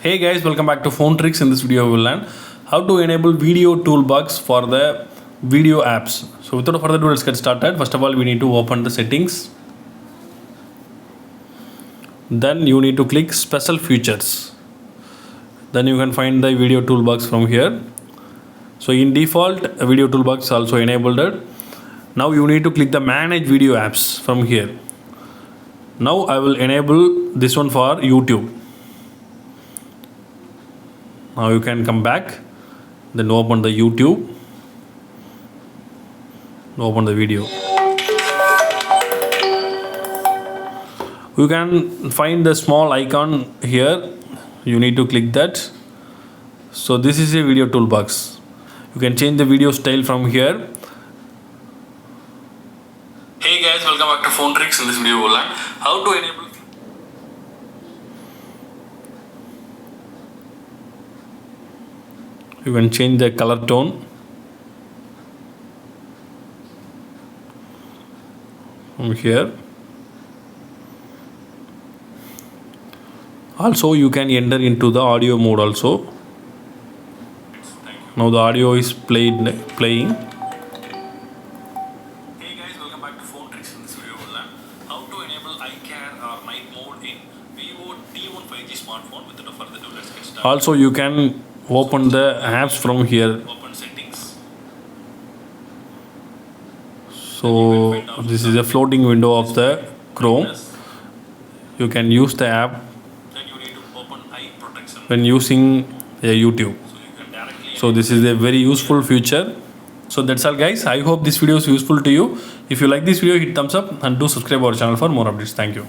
Hey guys, welcome back to Phone Tricks. In this video we will learn how to enable video toolbox for the video apps. So without further ado, let's get started. First of all, we need to open the settings. Then you need to click special features. Then you can find the video toolbox from here. So in default, a video toolbox also enabled. Now you need to click the manage video apps from here. Now I will enable this one for YouTube. Now you can come back, then open the YouTube, open the video. You can find the small icon here, you need to click that. So this is a video toolbox. You can change the video style from here. Hey guys, welcome back to Phone Tricks. In this video we'll learn how to enable. You can change the color tone from here. Also you can enter into the audio mode also. Now the audio is playing. Hey guys, welcome back to Phone Tricks. In this video we'll learn how to enable iCare or night mode in Vivo T1 5G smartphone. Without further ado, let's get started. Also you can open the apps from here. Open settings. So this is a floating window of the Chrome. You can use the app when using a YouTube. So this is a very useful feature. So that's all guys. I hope this video is useful to you. If you like this video, hit thumbs up and do subscribe our channel for more updates. Thank you.